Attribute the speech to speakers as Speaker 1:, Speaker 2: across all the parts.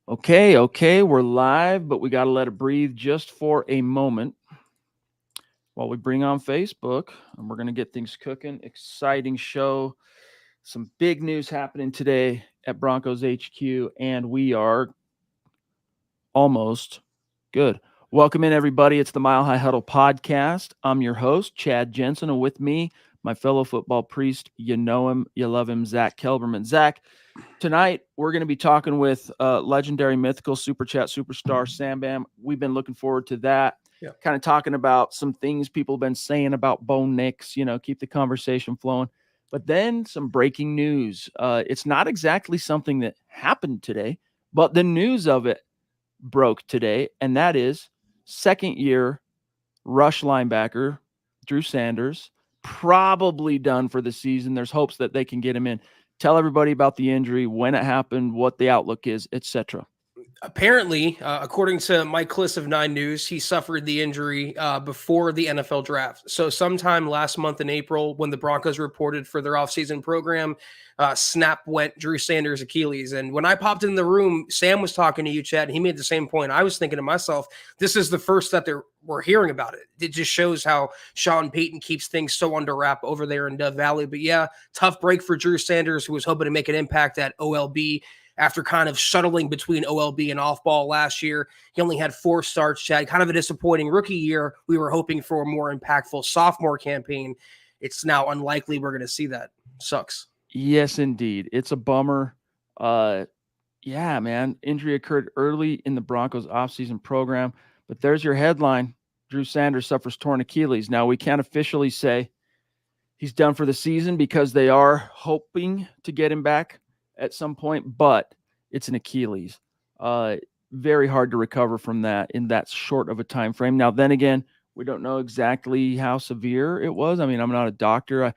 Speaker 1: Okay, we're live, but we got to let it breathe just for a moment while we bring on Facebook, and we're going to get things cooking. Exciting show. Some big news happening today at Broncos HQ, and we are almost good. Welcome in, everybody. It's the Mile High Huddle podcast. I'm your host, Chad Jensen, and with me, my fellow football priest. You know him, you love him, Zack Kelberman. Zack, tonight, we're going to be talking with legendary, mythical, super chat superstar S.A.M.B.M. We've been looking forward to that.
Speaker 2: Yeah.
Speaker 1: Kind of talking about some things people have been saying about Bo Nix, keep the conversation flowing. But then some breaking news. It's not exactly something that happened today, but the news of it broke today, and that is second-year rush linebacker Drew Sanders, probably done for the season. There's hopes that they can get him in. Tell everybody about the injury, when it happened, what the outlook is, etc.
Speaker 2: Apparently, according to Mike Kliss of 9 News, he suffered the injury before the NFL draft. So sometime last month in April, when the Broncos reported for their offseason program, snap went Drew Sanders' Achilles. And when I popped in the room, Sam was talking to you, Chad, and he made the same point. I was thinking to myself, this is the first that we're hearing about it. It just shows how Sean Payton keeps things so under wrap over there in Dove Valley. But yeah, tough break for Drew Sanders, who was hoping to make an impact at OLB. After kind of shuttling between OLB and off-ball last year. He only had 4 starts, Chad. Kind of a disappointing rookie year. We were hoping for a more impactful sophomore campaign. It's now unlikely we're going to see that. Sucks.
Speaker 1: Yes, indeed. It's a bummer. Yeah, man. Injury occurred early in the Broncos offseason program. But there's your headline. Drew Sanders suffers torn Achilles. Now, we can't officially say he's done for the season because they are hoping to get him back at some point, but it's an Achilles. Very hard to recover from that in that short of a time frame. Now, then again, we don't know exactly how severe it was. I mean, I'm not a doctor.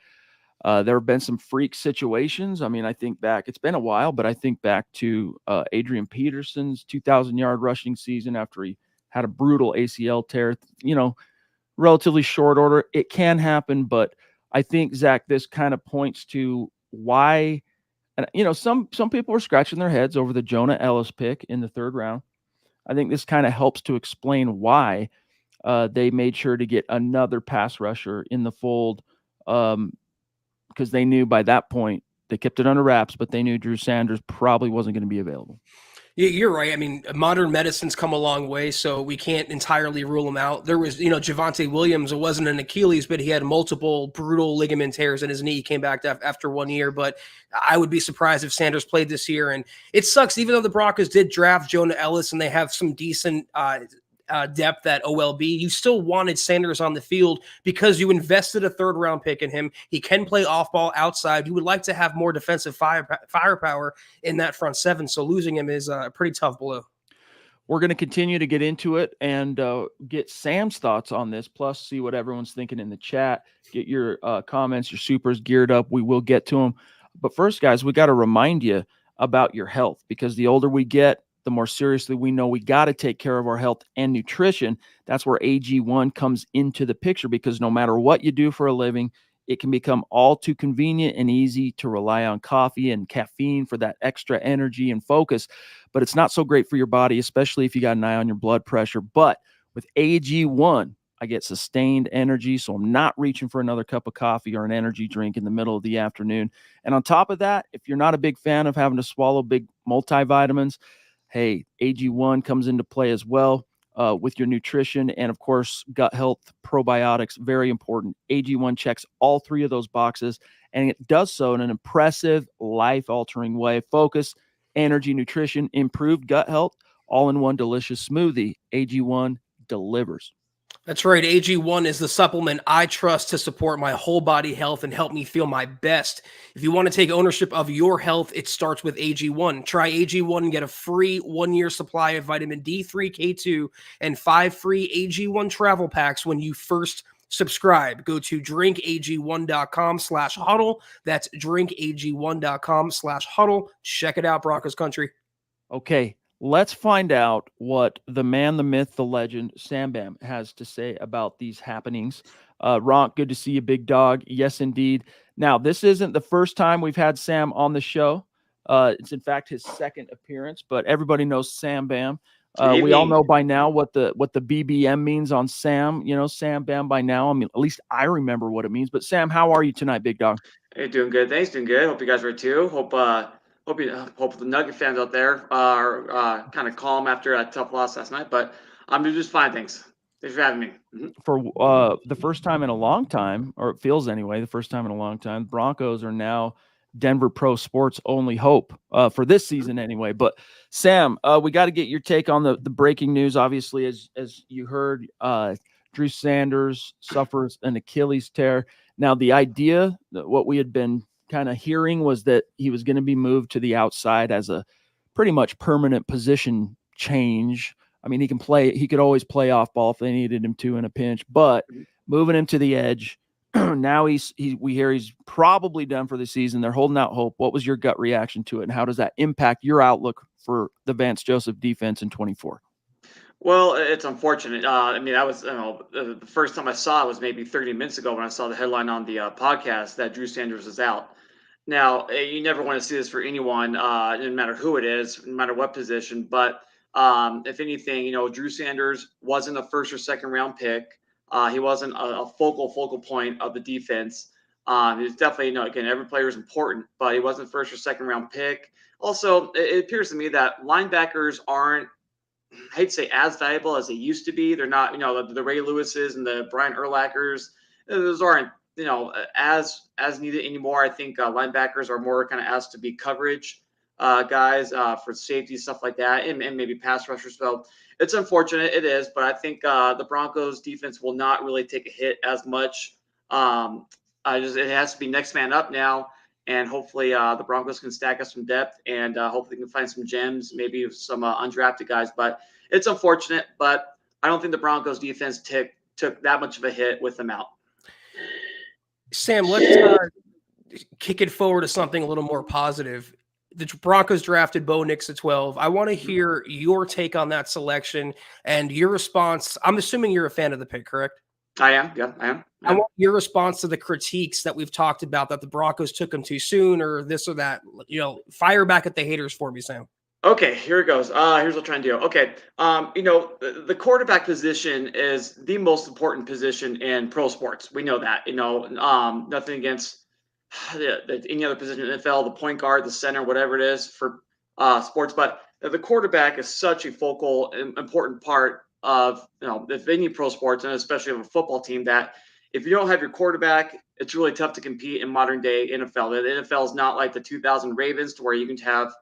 Speaker 1: There have been some freak situations. I mean, I think back, it's been a while, but I think back to Adrian Peterson's 2,000-yard rushing season after he had a brutal ACL tear, relatively short order. It can happen, but I think, Zack, this kind of points to why. And, some people were scratching their heads over the Jonah Ellis pick in the 3rd round. I think this kind of helps to explain why they made sure to get another pass rusher in the fold, because they knew by that point, they kept it under wraps, but they knew Drew Sanders probably wasn't going to be available.
Speaker 2: Yeah, you're right. I mean, modern medicine's come a long way, so we can't entirely rule him out. There was, Javonte Williams. It wasn't an Achilles, but he had multiple brutal ligament tears in his knee. He came back after 1 year, but I would be surprised if Sanders played this year. And it sucks, even though the Broncos did draft Jonah Ellis and they have some decent depth at OLB, you still wanted Sanders on the field because you invested a 3rd round pick in him. He can play off ball outside. You would like to have more defensive firepower in that front 7. So losing him is a pretty tough blow.
Speaker 1: We're going to continue to get into it and get Sam's thoughts on this, plus see what everyone's thinking in the chat. Get your comments, your supers geared up. We will get to them. But first, guys, we got to remind you about your health, because the older we get, the more seriously we know we got to take care of our health and nutrition. That's where AG1 comes into the picture, because no matter what you do for a living, it can become all too convenient and easy to rely on coffee and caffeine for that extra energy and focus. But it's not so great for your body, especially if you got an eye on your blood pressure. But with AG1, I get sustained energy, so I'm not reaching for another cup of coffee or an energy drink in the middle of the afternoon. And on top of that, if you're not a big fan of having to swallow big multivitamins, hey, AG1 comes into play as well with your nutrition and, of course, gut health, probiotics, very important. AG1 checks all 3 of those boxes, and it does so in an impressive, life-altering way. Focus, energy, nutrition, improved gut health, all in one delicious smoothie. AG1 delivers.
Speaker 2: That's right. AG1 is the supplement I trust to support my whole body health and help me feel my best. If you want to take ownership of your health, it starts with AG1. Try AG1 and get a free 1-year supply of vitamin D3, K2, and 5 free AG1 travel packs when you first subscribe. Go to drinkag1.com/huddle. That's drinkag1.com/huddle. Check it out, Broncos country.
Speaker 1: Okay. Let's find out what the man, the myth, the legend, S.A.M.B.M. has to say about these happenings. Ronk, good to see you, big dog. Yes, indeed. Now, this isn't the first time we've had Sam on the show, It's in fact his second appearance, but everybody knows S.A.M.B.M. We all
Speaker 3: Evening.
Speaker 1: know by now what the BBM means on Sam. You know, S.A.M.B.M. by now. I mean, at least I remember what it means. But Sam, how are you tonight, big dog?
Speaker 3: Hey, doing good. Thanks, doing good. Hope you guys were too. Hope the Nugget fans out there are kind of calm after a tough loss last night. But I'm doing just fine. Thanks. Thanks for having me.
Speaker 1: For the first time in a long time, or it feels anyway, the first time in a long time, Broncos are now Denver Pro Sports' only hope for this season anyway. But Sam, we got to get your take on the breaking news. Obviously, as you heard, Drew Sanders suffers an Achilles tear. Now, the idea that what we had been kind of hearing was that he was going to be moved to the outside as a pretty much permanent position change. I mean, he could always play off ball if they needed him to in a pinch, but moving him to the edge, now we hear he's probably done for the season. They're holding out hope. What was your gut reaction to it, and how does that impact your outlook for the Vance Joseph defense in 24?
Speaker 3: Well, it's unfortunate. I mean, that was the first time I saw it was maybe 30 minutes ago when I saw the headline on the podcast that Drew Sanders is out. Now, you never want to see this for anyone, no matter who it is, no matter what position. But if anything, Drew Sanders wasn't a first or second round pick. He wasn't a focal point of the defense. He was definitely, again, every player is important, but he wasn't first or second round pick. Also, it appears to me that linebackers aren't, I hate to say, as valuable as they used to be. They're not, the Ray Lewises and the Brian Urlachers. Those aren't, as needed anymore. I think linebackers are more kind of asked to be coverage guys for safety, stuff like that, and maybe pass rushers. So it's unfortunate, it is, but I think the Broncos defense will not really take a hit as much. It has to be next man up now, and hopefully the Broncos can stack us some depth, and hopefully can find some gems, maybe some undrafted guys. But it's unfortunate, but I don't think the Broncos defense took that much of a hit with them out.
Speaker 2: Sam, let's kick it forward to something a little more positive. The Broncos drafted Bo Nix at 12. I want to hear your take on that selection and your response. I'm assuming you're a fan of the pick, correct?
Speaker 3: I am. Yeah, I am.
Speaker 2: I want your response to the critiques that we've talked about, that the Broncos took him too soon or this or that. Fire back at the haters for me, Sam.
Speaker 3: Okay, here it goes. Here's what I'm trying to do. Okay, the quarterback position is the most important position in pro sports. We know that. Nothing against any other position in the NFL, the point guard, the center, whatever it is for sports, but the quarterback is such a focal, important part of if any pro sports, and especially of a football team, that if you don't have your quarterback, it's really tough to compete in modern day NFL. The NFL is not like the 2000 Ravens, to where you can have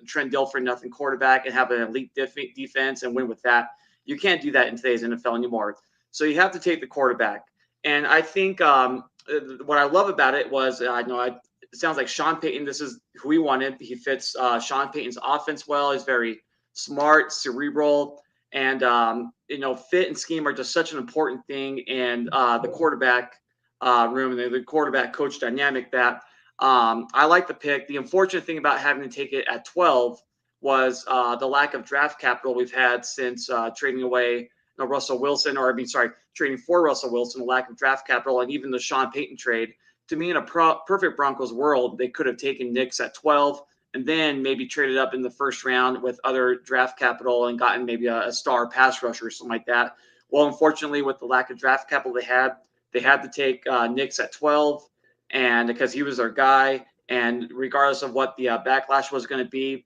Speaker 3: Trent Dilfer, nothing quarterback, and have an elite defense and win with that. You can't do that in today's NFL anymore. So you have to take the quarterback. And I think what I love about it was, it sounds like Sean Payton, this is who he wanted. He fits Sean Payton's offense well. He's very smart, cerebral, and, fit and scheme are just such an important thing in the quarterback room and the quarterback coach dynamic that I like the pick. The unfortunate thing about having to take it at 12 was the lack of draft capital we've had since trading away Russell Wilson, trading for Russell Wilson, the lack of draft capital, and even the Sean Payton trade. To me, in a perfect Broncos world, they could have taken Nix at 12 and then maybe traded up in the first round with other draft capital and gotten maybe a star pass rusher or something like that. Well, unfortunately, with the lack of draft capital they had to take Nix at 12. And because he was our guy, and regardless of what the backlash was going to be,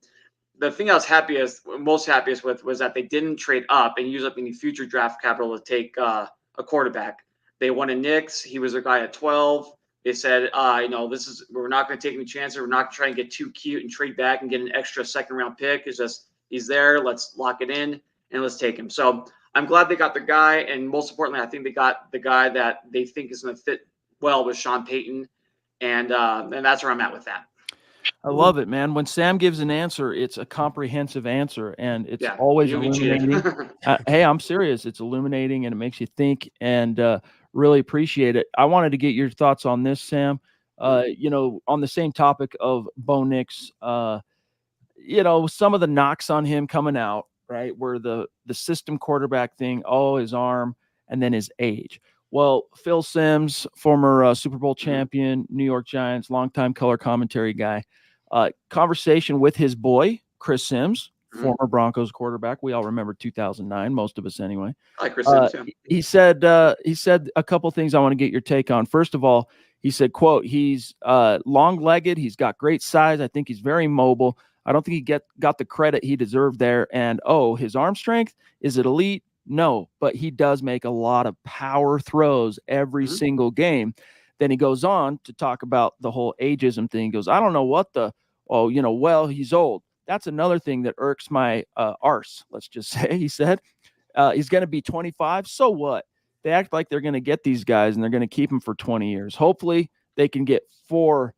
Speaker 3: the thing I was most happiest with was that they didn't trade up and use up any future draft capital to take a quarterback. They wanted Nix. He was their guy at 12. They said, we're not going to take any chances. We're not going to try and get too cute and trade back and get an extra second round pick. It's just, he's there. Let's lock it in and let's take him. So I'm glad they got the guy. And most importantly, I think they got the guy that they think is going to fit well with Sean Payton. And that's where I'm at with that.
Speaker 1: I love it, man. When Sam gives an answer, it's a comprehensive answer, and it's always illuminating. Hey, I'm serious. It's illuminating, and it makes you think, and really appreciate it. I wanted to get your thoughts on this, Sam. On the same topic of Bo Nix, some of the knocks on him coming out, right, were the system quarterback thing, his arm, and then his age. Well, Phil Simms, former Super Bowl champion, New York Giants, longtime color commentary guy, Conversation with his boy, Chris Sims,
Speaker 3: Mhm.
Speaker 1: former Broncos quarterback. We all remember 2009, most of us anyway.
Speaker 3: I like Chris Sims, yeah.
Speaker 1: He said a couple things I want to get your take on. First of all, he said, quote, he's long-legged. He's got great size. I think he's very mobile. I don't think he got the credit he deserved there. And, his arm strength, is it elite? No, but he does make a lot of power throws every
Speaker 3: Mhm.
Speaker 1: single game. Then he goes on to talk about the whole ageism thing. He goes, I don't know what he's old. That's another thing that irks my arse, let's just say. He said, he's going to be 25. So what? They act like they're going to get these guys and they're going to keep them for 20 years. Hopefully they can get 4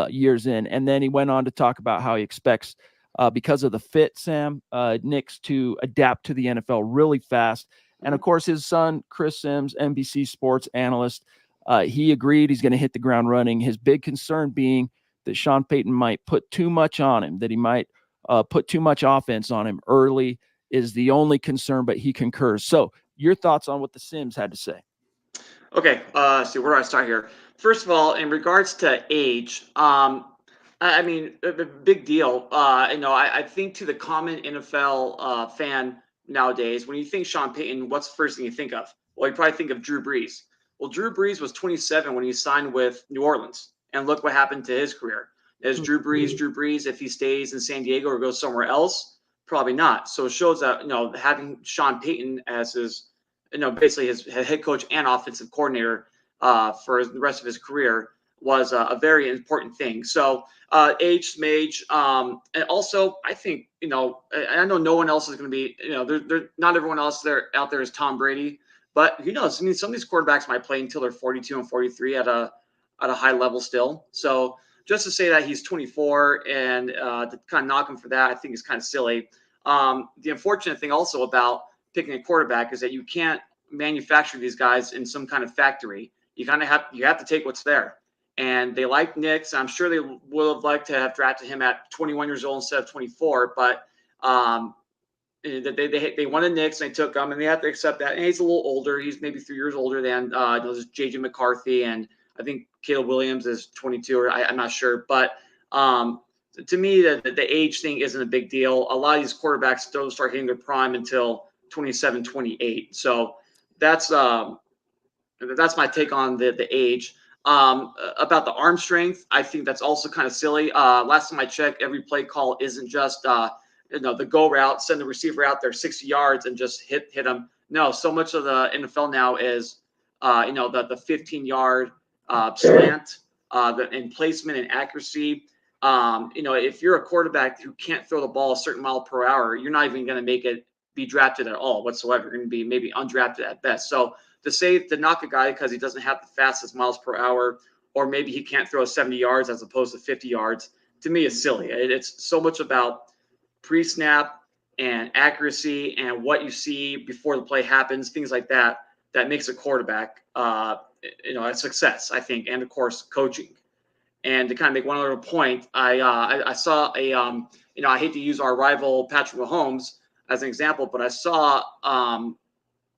Speaker 1: years in. And then he went on to talk about how he expects, because of the fit, Nix to adapt to the NFL really fast. And of course, his son, Chris Sims, NBC Sports analyst, he agreed he's going to hit the ground running. His big concern being that Sean Payton might put too much on him, that he might put too much offense on him early is the only concern, but he concurs. So your thoughts on what the Sims had to say?
Speaker 3: Okay, see, where do I start here? First of all, in regards to age, I mean, a big deal. I think to the common NFL fan nowadays, when you think Sean Payton, what's the first thing you think of? Well, you probably think of Drew Brees. Well, Drew Brees was 27 when he signed with New Orleans, and look what happened to his career. Is Drew Brees, if he stays in San Diego or goes somewhere else? Probably not. So it shows that having Sean Payton as his basically his head coach and offensive coordinator for the rest of his career was a very important thing. So age, smage, and also I think I know no one else is going to be they're not everyone else out there is Tom Brady, but who knows? I mean, some of these quarterbacks might play until they're 42 and 43 at a high level still. So just to say that he's 24 and to kind of knock him for that, I think is kind of silly. The unfortunate thing also about picking a quarterback is that you can't manufacture these guys in some kind of factory. You have to take what's there. And they like Nix. I'm sure they would have liked to have drafted him at 21 years old instead of 24, but they wanted Nix and they took him, and they have to accept that. And he's a little older. He's maybe 3 years older than JJ McCarthy, and I think Caleb Williams is 22, or I'm not sure. But to me, the age thing isn't a big deal. A lot of these quarterbacks don't start hitting their prime until 27, 28. So that's my take on the age. About the arm strength, I think that's also kind of silly. Last time I checked, every play call isn't just the go route, send the receiver out there 60 yards and just hit them. No, so much of the NFL now is the 15-yard slant, and placement and accuracy. If you're a quarterback who can't throw the ball a certain mile per hour, you're not even going to make it be drafted at all whatsoever. You're going to be maybe undrafted at best. So to knock a guy because he doesn't have the fastest miles per hour, or maybe he can't throw 70 yards as opposed to 50 yards, to me is silly. It's so much about pre-snap and accuracy and what you see before the play happens, things like that makes a quarterback a success, I think, and of course coaching. And to kind of make one other point, I saw I hate to use our rival Patrick Mahomes as an example, but I saw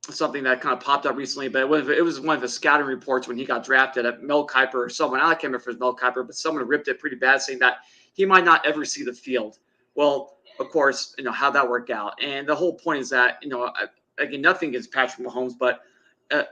Speaker 3: something that kind of popped up recently, but it was one of the scouting reports when he got drafted at Mel Kiper or someone. I can't remember if it was Mel Kiper, but someone ripped it pretty bad, saying that he might not ever see the field. Well, of course, how'd that work out? And the whole point is that, again, nothing against Patrick Mahomes, but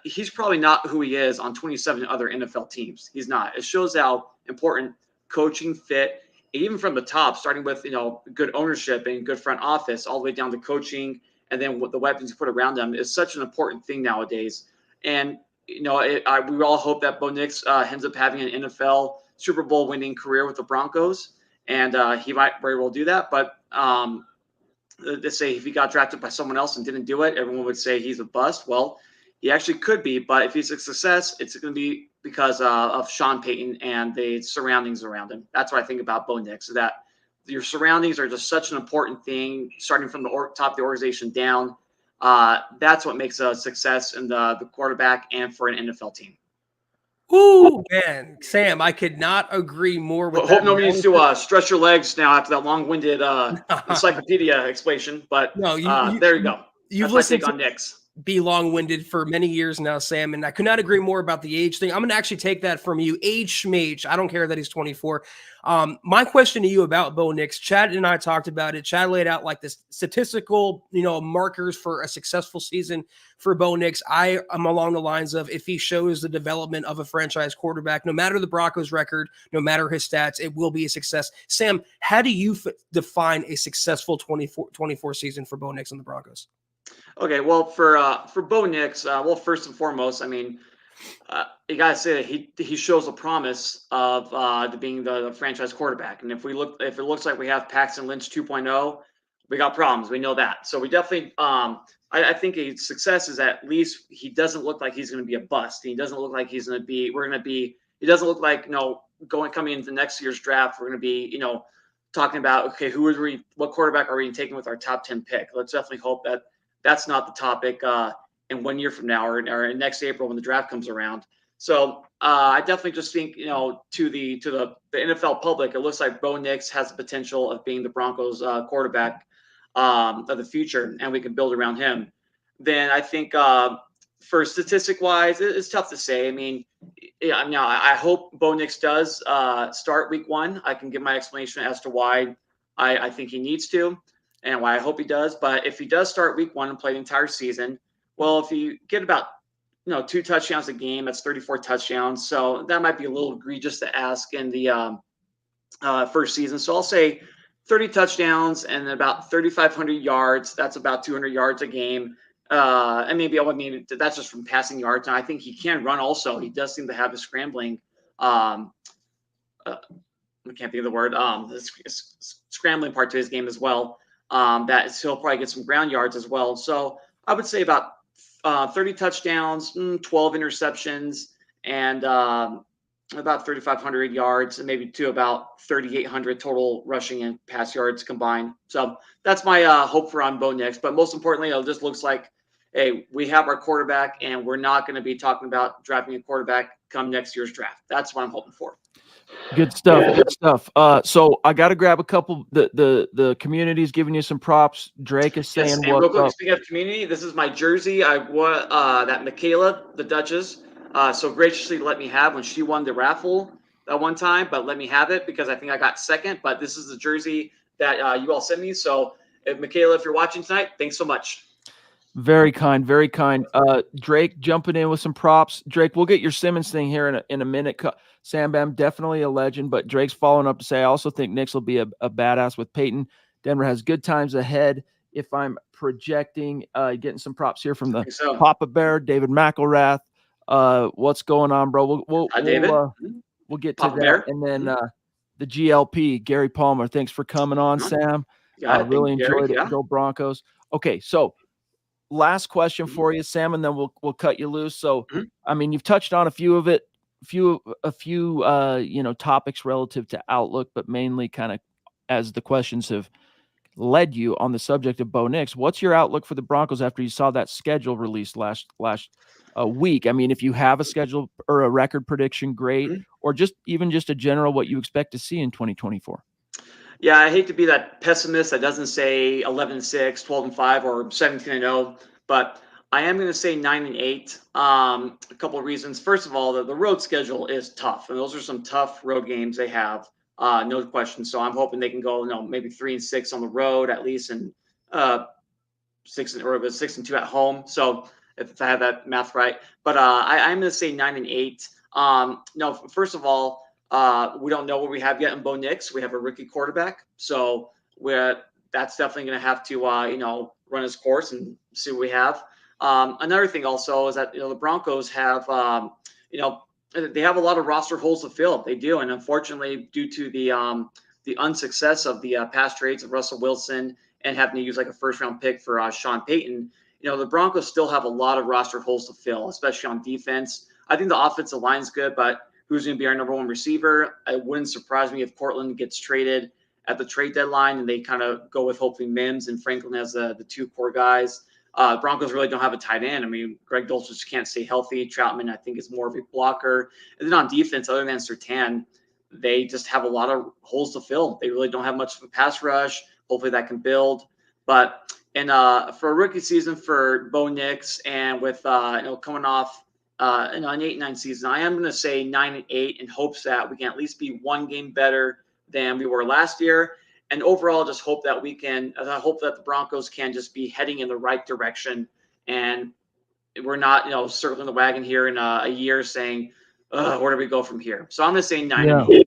Speaker 3: he's probably not who he is on 27 other NFL teams. He's not. It shows how important coaching fit, even from the top, starting with, good ownership and good front office, all the way down to coaching, and then what the weapons you put around them is such an important thing nowadays. And, we all hope that Bo Nix ends up having an NFL Super Bowl winning career with the Broncos. And he might very well do that. But they say if he got drafted by someone else and didn't do it, everyone would say he's a bust. Well, he actually could be. But if he's a success, it's going to be because of Sean Payton and the surroundings around him. That's what I think about Bo Nix, so that your surroundings are just such an important thing, starting from the top of the organization down. That's what makes a success in the quarterback and for an NFL team.
Speaker 2: Ooh, man, Sam, I could not agree more with that.
Speaker 3: Hope nobody needs to stretch your legs now after that long-winded encyclopedia explanation. But there you go.
Speaker 2: You've
Speaker 3: That's my
Speaker 2: listened
Speaker 3: take on Nix.
Speaker 2: be long-winded for many years now, Sam, and I could not agree more about the age thing. I'm going to actually take that from you. Age schmage. I don't care that he's 24. My question to you about Bo Nix, Chad and I talked about it. Chad laid out like the statistical, markers for a successful season for Bo Nix. I am along the lines of if he shows the development of a franchise quarterback, no matter the Broncos record, no matter his stats, it will be a success. Sam, how do you define a successful 24 season for Bo Nix and the Broncos?
Speaker 3: Okay, well, for Bo Nix, well, first and foremost, I mean, you gotta say that he shows a promise of being the franchise quarterback. And if it looks like we have Paxton Lynch 2.0, we got problems. We know that. So we definitely, I think a success is at least he doesn't look like he's going to be a bust. He doesn't look like he's going to be. He doesn't look like coming into next year's draft. We're going to be talking about okay, what quarterback are we taking with our top 10 pick? Let's definitely hope that that's not the topic in 1 year from now or next April when the draft comes around. So I definitely just think, to the NFL public, it looks like Bo Nix has the potential of being the Broncos quarterback of the future, and we can build around him. Then I think for statistic wise, it's tough to say. I mean, I hope Bo Nix does start week 1. I can give my explanation as to why I think he needs to and why I hope he does. But if he does start week 1 and play the entire season, well, if you get about 2 touchdowns a game, that's 34 touchdowns. So that might be a little egregious to ask in the first season. So I'll say 30 touchdowns and about 3,500 yards. That's about 200 yards a game. And maybe that's just from passing yards. And I think he can run also. He does seem to have a scrambling. I can't think of the word. Scrambling part to his game as well. That he'll probably get some ground yards as well. So I would say about 30 touchdowns, 12 interceptions, and about 3,500 yards, and maybe to about 3,800 total rushing and pass yards combined. So that's my hope for on Bo Nix. But most importantly, it just looks like, hey, we have our quarterback, and we're not going to be talking about drafting a quarterback come next year's draft. That's what I'm hoping for.
Speaker 1: Good stuff. Good stuff. So I got to grab a couple. The community's giving you some props. Drake is saying,
Speaker 3: yes, and real quick, speaking of community, this is my jersey. I won that Michaela, the Duchess, so graciously let me have when she won the raffle that one time, but let me have it because I think I got second. But this is the jersey that you all sent me. So, Michaela, if you're watching tonight, thanks so much.
Speaker 1: Very kind, very kind. Drake jumping in with some props. Drake, we'll get your Simmons thing here in a minute. S.A.M.B.M, definitely a legend, but Drake's following up to say, I also think Nix will be a badass with Peyton. Denver has good times ahead. If I'm projecting, getting some props here from the Papa Bear, David McElrath. What's going on, bro? We'll get to
Speaker 3: Papa
Speaker 1: that.
Speaker 3: Bear.
Speaker 1: And then the GLP, Gary Palmer. Thanks for coming on, Sam. Really enjoyed it. Go Broncos. Okay, so last question for you, Sam, and then we'll cut you loose. So, I mean, you've touched on a few topics relative to outlook, but mainly kind of as the questions have led you on the subject of Bo Nix. What's your outlook for the Broncos after you saw that schedule released last week? I mean, if you have a schedule or a record prediction, great, or just a general what you expect to see in 2024.
Speaker 3: Yeah, I hate to be that pessimist that doesn't say 11-6, 12-5, or 17-0, but I am going to say 9-8. A couple of reasons. First of all, the road schedule is tough, and those are some tough road games they have, no question. So I'm hoping they can go, maybe 3-6 on the road at least, and 6-2 at home. So if I have that math right, but I'm going to say 9-8. No, first of all, we don't know what we have yet in Bo Nix. We have a rookie quarterback, so that's definitely going to have to run his course and see what we have. Another thing also is that the Broncos have they have a lot of roster holes to fill. They do, and unfortunately, due to the unsuccess of the past trades of Russell Wilson and having to use like a first-round pick for Sean Payton, the Broncos still have a lot of roster holes to fill, especially on defense. I think the offensive line's good, but who's going to be our number one receiver? It wouldn't surprise me if Cortland gets traded at the trade deadline and they kind of go with hopefully Mims and Franklin as the two core guys. Broncos really don't have a tight end. I mean, Greg Dulcich can't stay healthy. Troutman, I think, is more of a blocker. And then on defense, other than Surtain, they just have a lot of holes to fill. They really don't have much of a pass rush. Hopefully that can build. But And for a rookie season for Bo Nix, and with coming off an 8-9 season, I am going to say 9-8 in hopes that we can at least be one game better than we were last year. And overall, just hope that I hope that the Broncos can just be heading in the right direction, and we're not circling the wagon here in a year saying, where do we go from here? So I'm going to say 9-8.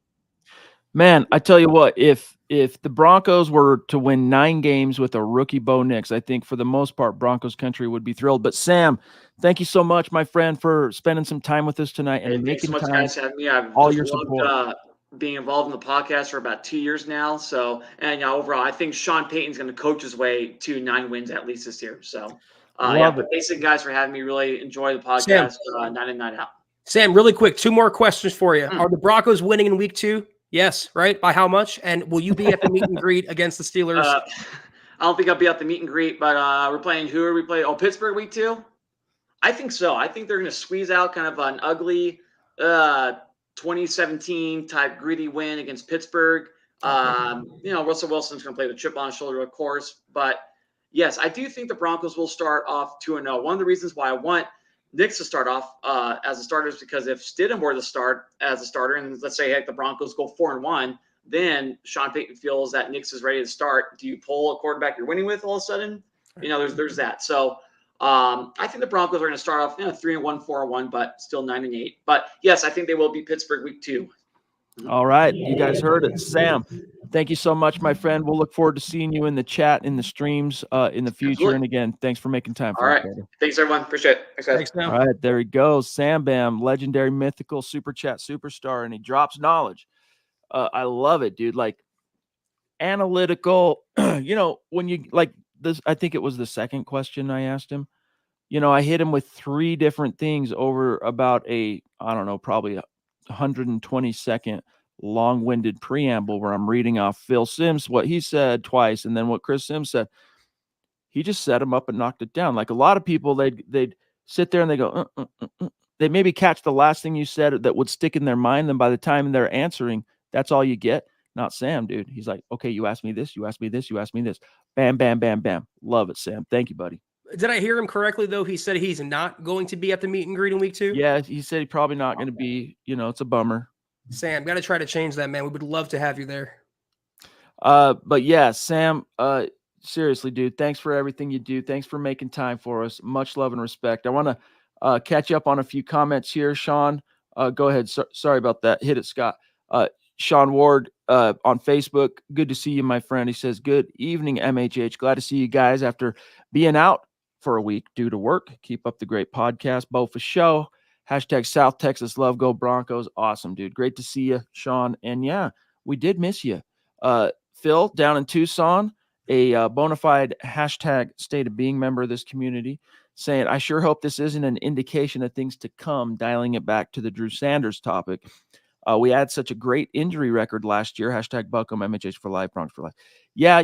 Speaker 1: Man, I tell you what, if the Broncos were to win 9 games with a rookie Bo Nix, I think for the most part, Broncos country would be thrilled. But Sam, thank you so much, my friend, for spending some time with us tonight and
Speaker 3: Thanks so
Speaker 1: making
Speaker 3: much,
Speaker 1: time.
Speaker 3: guys, having me. I've
Speaker 1: all
Speaker 3: just
Speaker 1: your
Speaker 3: loved
Speaker 1: support.
Speaker 3: being involved in the podcast for about 2 years now. So, and overall, I think Sean Payton's going to coach his way to 9 wins at least this year. So,
Speaker 1: Love
Speaker 3: but
Speaker 1: it.
Speaker 3: thanks, guys, for having me. Really enjoy the
Speaker 2: Sam.
Speaker 3: podcast, night in, night out.
Speaker 2: Sam, really quick, 2 more questions for you. Are the Broncos winning in week 2? Yes, right? By how much? And will you be at the meet and greet against the Steelers?
Speaker 3: I don't think I'll be at the meet and greet, but we're playing. Who are we playing? Oh, Pittsburgh week 2. I think so. I think they're going to squeeze out kind of an ugly 2017 type gritty win against Pittsburgh. Russell Wilson's going to play the chip on his shoulder, of course. But yes, I do think the Broncos will start off 2-0. One of the reasons why I want Nix to start off as a starter is because if Stidham were to start as a starter, and let's say the Broncos go 4-1, then Sean Payton feels that Nix is ready to start. Do you pull a quarterback you're winning with all of a sudden? There's that. So I think the Broncos are going to start off 3-1, 4-1, but still 9-8. But yes, I think they will be Pittsburgh week 2.
Speaker 1: All right, you guys heard it. Sam, thank you so much, my friend. We'll look forward to seeing you in the chat, in the streams in the future.
Speaker 3: Absolutely.
Speaker 1: And again, thanks for making time for
Speaker 3: All
Speaker 1: us,
Speaker 3: right.
Speaker 1: brother.
Speaker 3: Thanks, everyone. Appreciate it. Thanks, guys.
Speaker 2: Thanks, Sam.
Speaker 1: All right, there he goes. S.A.M.B.M, legendary, mythical, super chat superstar, and he drops knowledge. I love it, dude. Like, analytical, when you like this, I think it was the second question I asked him. I hit him with 3 different things over about probably 120-second long-winded preamble where I'm reading off Phil Simms, what he said twice, and then what Chris Simms said. He just set him up and knocked it down. Like a lot of people, they'd sit there and they go, they maybe catch the last thing you said that would stick in their mind. Then by the time they're answering, that's all you get. Not Sam, dude. He's like, okay, you asked me this, you asked me this, you asked me this. Bam, bam, bam, bam. Love it, Sam. Thank you, buddy.
Speaker 2: Did I hear him correctly, though? He said he's not going to be at the meet and greet in week 2?
Speaker 1: Yeah, he said he's probably not going to be. It's a bummer.
Speaker 2: Sam, got to try to change that, man. We would love to have you there.
Speaker 1: But yeah, Sam, seriously, dude, thanks for everything you do. Thanks for making time for us. Much love and respect. I want to catch up on a few comments here. Sean, go ahead. Sorry about that. Hit it, Scott. Sean Ward on Facebook. Good to see you, my friend. He says, good evening, MHH. Glad to see you guys after being out for a week due to work. Keep up the great podcast. Bo for show. Hashtag South Texas love, go Broncos. Awesome, dude. Great to see you, Sean. And yeah, we did miss you. Phil down in Tucson, a bona fide hashtag state of being member of this community, saying, I sure hope this isn't an indication of things to come, dialing it back to the Drew Sanders topic. We had such a great injury record last year. Hashtag Buckham, MHH for life, Bronx for life. Yeah,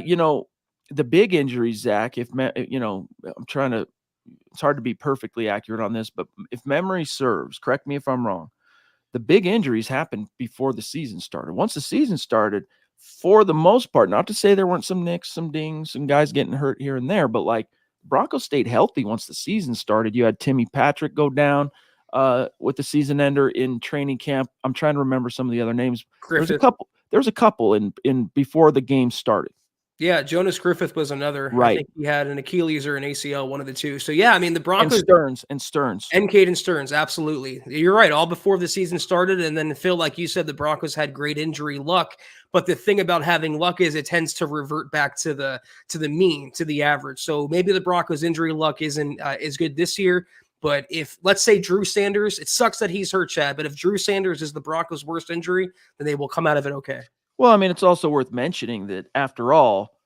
Speaker 1: the big injuries, Zach, I'm trying to, it's hard to be perfectly accurate on this, but if memory serves, correct me if I'm wrong, the big injuries happened before the season started. Once the season started, for the most part, not to say there weren't some nicks, some dings, some guys getting hurt here and there, but like Broncos stayed healthy once the season started. You had Timmy Patrick go down with the season ender in training camp. I'm trying to remember some of the other names. There's a couple in before the game started.
Speaker 2: Yeah, Jonas Griffith was another.
Speaker 1: Right.
Speaker 2: I think he had an Achilles or an ACL, one of the two. So yeah, I mean the Broncos
Speaker 1: and Stearns.
Speaker 2: And Caden Stearns, absolutely. You're right. All before the season started. And then Phil, like you said, the Broncos had great injury luck. But the thing about having luck is it tends to revert back to the mean, to the average. So maybe the Broncos injury luck isn't as good this year. But if, let's say, Drew Sanders, it sucks that he's hurt, Chad, but if Drew Sanders is the Broncos' worst injury, then they will come out of it okay.
Speaker 1: Well, I mean, it's also worth mentioning that after all,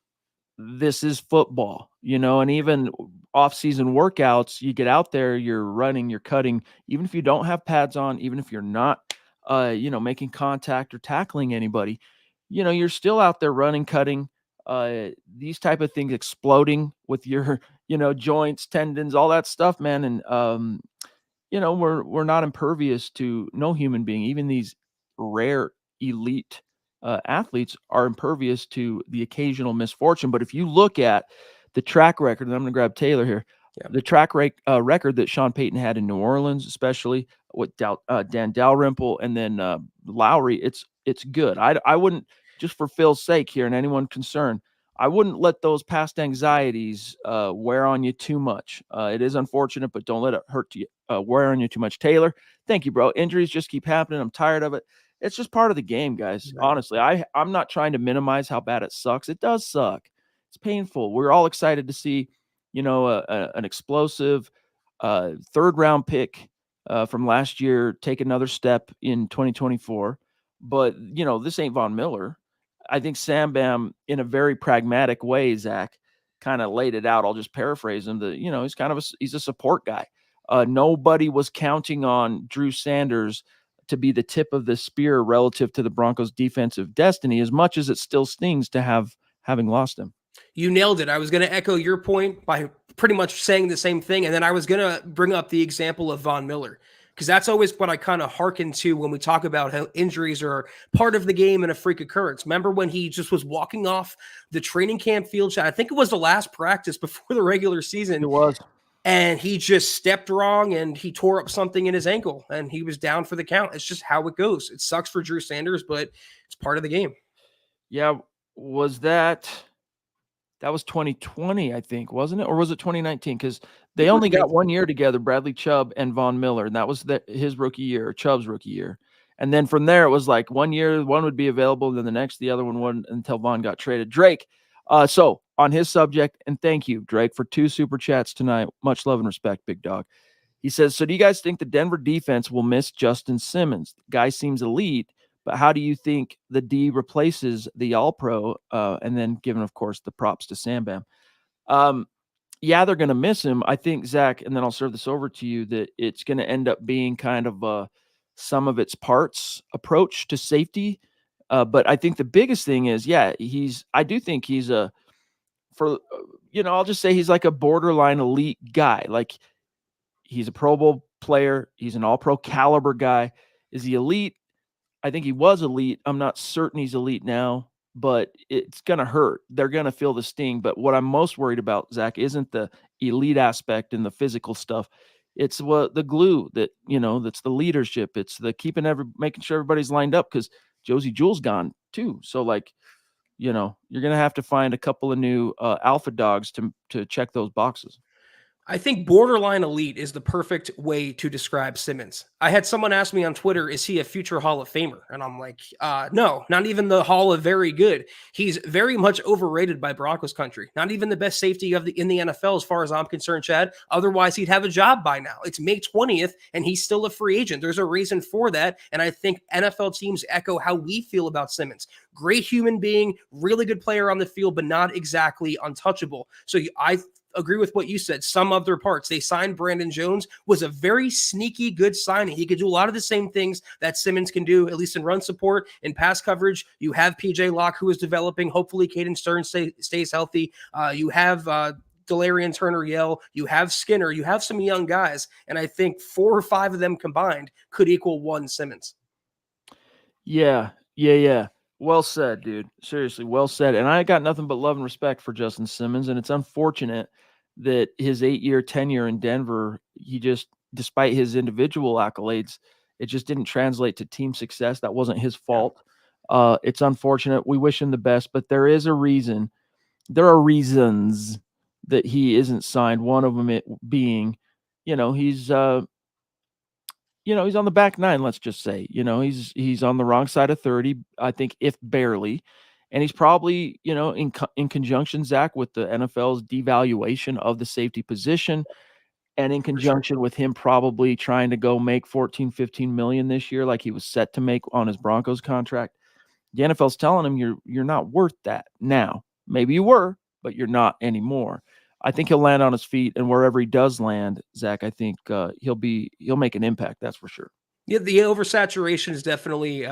Speaker 1: this is football, and even off-season workouts, you get out there, you're running, you're cutting, even if you don't have pads on, even if you're not, making contact or tackling anybody, you're still out there running, cutting, these type of things exploding with your, joints, tendons, all that stuff, man. And, we're not impervious to no human being, even these rare elite athletes are impervious to the occasional misfortune. But if you look at the track record, and I'm going to grab Taylor here.
Speaker 2: Yeah.
Speaker 1: The track record that Sean Payton had in New Orleans, especially with Dan Dalrymple and then Lowry, it's good. I wouldn't, just for Phil's sake here and anyone concerned, I wouldn't let those past anxieties wear on you too much. It is unfortunate, but don't let it hurt you, wear on you too much. Taylor, thank you, bro. Injuries just keep happening. I'm tired of it. It's just part of the game, guys.
Speaker 2: Right.
Speaker 1: Honestly, I'm not trying to minimize how bad it sucks. It does suck. It's painful. We're all excited to see, an explosive third-round pick from last year take another step in 2024. But, this ain't Von Miller. I think S.A.M.B.M, in a very pragmatic way, Zach, kind of laid it out. I'll just paraphrase him. He's a support guy. Nobody was counting on Drew Sanders to be the tip of the spear relative to the Broncos' defensive destiny, as much as it still stings to having lost him.
Speaker 2: You nailed it. I was going to echo your point by pretty much saying the same thing. And then I was going to bring up the example of Von Miller, because that's always what I kind of hearken to when we talk about how injuries are part of the game and a freak occurrence. Remember when he just was walking off the training camp field? I think it was the last practice before the regular season.
Speaker 1: It was.
Speaker 2: And he just stepped wrong and he tore up something in his ankle and he was down for the count. It's just how it goes. It sucks for Drew Sanders, but it's part of the game.
Speaker 1: Yeah. That was 2020, I think, wasn't it? Or was it 2019? Because they only got 1 year together, Bradley Chubb and Von Miller, and that was his rookie year, Chubb's rookie year. And then from there, it was like 1 year, one would be available, and then the next, the other one wouldn't, until Von got traded. Drake, so on his subject, and thank you, Drake, for 2 super chats tonight. Much love and respect, big dog. He says, so do you guys think the Denver defense will miss Justin Simmons? The guy seems elite, but how do you think the D replaces the All-Pro? And then given, of course, the props to S.A.M.B.M. Yeah, they're going to miss him. I think, Zach, and then I'll serve this over to you, that it's going to end up being kind of a sum of its parts approach to safety. But I think the biggest thing is, I do think he's I'll just say he's like a borderline elite guy. Like, he's a Pro Bowl player. He's an All-Pro caliber guy. Is he elite? I think he was elite. I'm not certain he's elite now, but it's going to hurt. They're going to feel the sting. But what I'm most worried about, Zach, isn't the elite aspect and the physical stuff. It's the glue that's the leadership. It's the making sure everybody's lined up, because Josie Jewell's gone too. So you're going to have to find a couple of new alpha dogs to check those boxes.
Speaker 2: I think borderline elite is the perfect way to describe Simmons. I had someone ask me on Twitter, is he a future Hall of Famer? And I'm like, no, not even the Hall of Very Good. He's very much overrated by Broncos country. Not even the best safety in the NFL, as far as I'm concerned, Chad. Otherwise, he'd have a job by now. It's May 20th, and he's still a free agent. There's a reason for that, and I think NFL teams echo how we feel about Simmons. Great human being, really good player on the field, but not exactly untouchable. So I agree with what you said. Some of their parts. They signed Brandon Jones, was a very sneaky good signing. He could do a lot of the same things that Simmons can do, at least in run support and pass coverage. You have PJ Locke, who is developing. Hopefully Caden Stearns stays healthy. You have Delarian Turner-Yell. You have Skinner. You have some young guys. And I think 4 or 5 of them combined could equal one Simmons.
Speaker 1: Yeah. Well said, dude. Seriously, well said. And I got nothing but love and respect for Justin Simmons. And it's unfortunate that his 8-year tenure in Denver, he just, despite his individual accolades, it just didn't translate to team success. That wasn't his fault. It's unfortunate. We wish him the best, but there is a reason. There are reasons that he isn't signed. One of them being, he's on the back 9, let's just say. He's on the wrong side of 30, I think, if barely. And he's probably, in conjunction, Zach, with the NFL's devaluation of the safety position, and in conjunction with him probably trying to go make 14-15 million this year, like he was set to make on his Broncos contract. The NFL's telling him you're not worth that now. Maybe you were, but you're not anymore. I think he'll land on his feet, and wherever he does land, Zach, I think he'll make an impact. That's for sure.
Speaker 2: Yeah, the oversaturation is definitely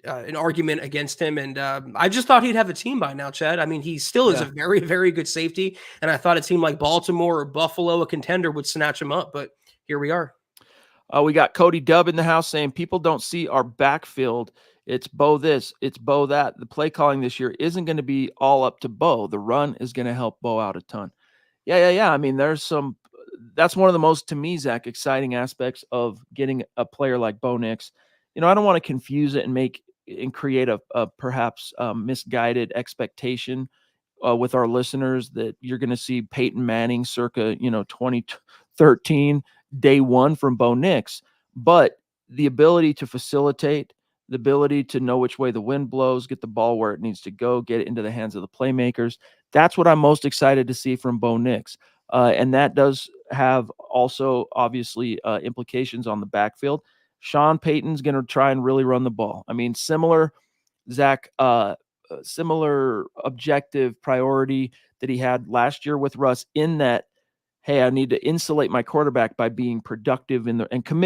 Speaker 2: an argument against him, and I just thought he'd have a team by now, Chad. I mean, he still is a very, very good safety, and I thought a team like Baltimore or Buffalo, a contender, would snatch him up, but here we are.
Speaker 1: We got Cody Dubb in the house saying people don't see our backfield It's Bo this, it's Bo that. The play calling this year isn't going to be all up to Bo. The run is going to help Bo out a ton. Yeah. I mean, that's one of the most, to me, Zach, exciting aspects of getting a player like Bo Nix. I don't want to confuse it and create a perhaps misguided expectation with our listeners that you're going to see Peyton Manning circa 2013 day one from Bo Nix, but the ability to facilitate, the ability to know which way the wind blows, get the ball where it needs to go, get it into the hands of the playmakers. That's what I'm most excited to see from Bo Nix. And that does have also obviously implications on the backfield. Sean Payton's going to try and really run the ball. I mean, similar, Zach, similar objective priority that he had last year with Russ, in that, hey, I need to insulate my quarterback by being productive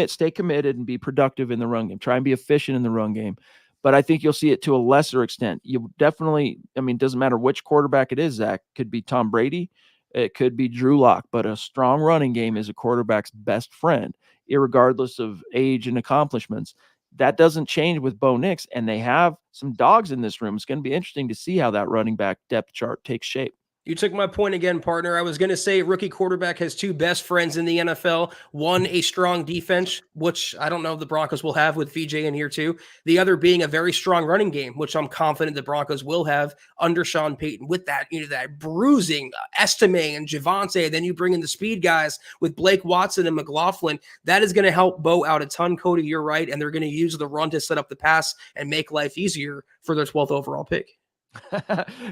Speaker 1: stay committed and be productive in the run game. Try and be efficient in the run game. But I think you'll see it to a lesser extent. You definitely, I mean, it doesn't matter which quarterback it is, Zach. Could be Tom Brady. It could be Drew Lock. But a strong running game is a quarterback's best friend, irregardless of age and accomplishments. That doesn't change with Bo Nix, and they have some dogs in this room. It's going to be interesting to see how that running back depth chart takes shape.
Speaker 2: You took my point again, partner. I was going to say rookie quarterback has two best friends in the NFL. One, a strong defense, which I don't know if the Broncos will have with VJ in here too. The other being a very strong running game, which I'm confident the Broncos will have under Sean Payton with that, that bruising Estime and Javante. Then you bring in the speed guys with Blake Watson and McLaughlin. That is going to help Bo out a ton, Cody. You're right. And they're going to use the run to set up the pass and make life easier for their 12th overall pick.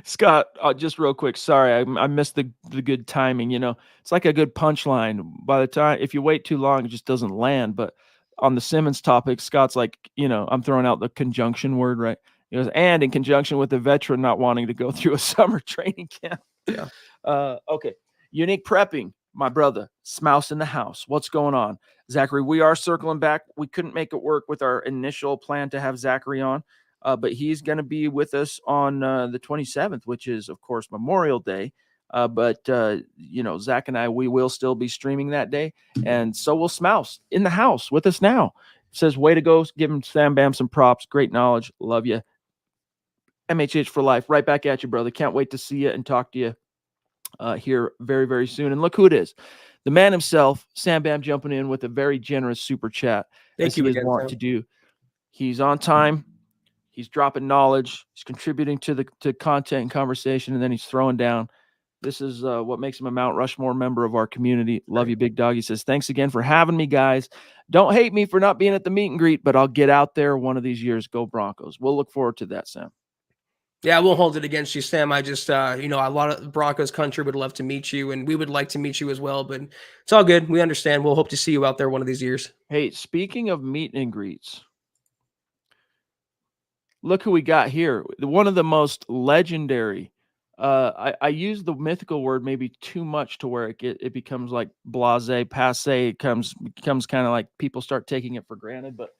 Speaker 1: Scott, just real quick. Sorry, I missed the good timing. It's like a good punchline. By the time, if you wait too long, it just doesn't land. But on the Simmons topic, Scott's like, I'm throwing out the conjunction word, right? He goes, and in conjunction with the veteran not wanting to go through a summer training camp.
Speaker 2: Yeah.
Speaker 1: Okay. Unique prepping, my brother. Smouse in the house. What's going on? Zachary, we are circling back. We couldn't make it work with our initial plan to have Zachary on. But he's going to be with us on the 27th, which is, of course, Memorial Day. But Zach and I, we will still be streaming that day. And so will Smouse in the house with us now. Says, way to go. Give him S.A.M.B.M some props. Great knowledge. Love you. MHH for life. Right back at you, brother. Can't wait to see you and talk to you here very, very soon. And look who it is. The man himself, S.A.M.B.M, jumping in with a very generous super chat.
Speaker 2: Thank you again,
Speaker 1: want to do. He's on time. He's dropping knowledge. He's contributing to content and conversation, and then he's throwing down. This is what makes him a Mount Rushmore member of our community. Love you, big dog. He says, thanks again for having me, guys. Don't hate me for not being at the meet and greet, but I'll get out there one of these years. Go Broncos. We'll look forward to that, Sam.
Speaker 2: Yeah, I won't hold it against you, Sam. I just, a lot of Broncos country would love to meet you, and we would like to meet you as well, but it's all good. We understand. We'll hope to see you out there one of these years.
Speaker 1: Hey, speaking of meet and greets, look who we got here. One of the most legendary. I use the mythical word maybe too much to where it becomes like blasé, passé. It becomes kind of like people start taking it for granted. But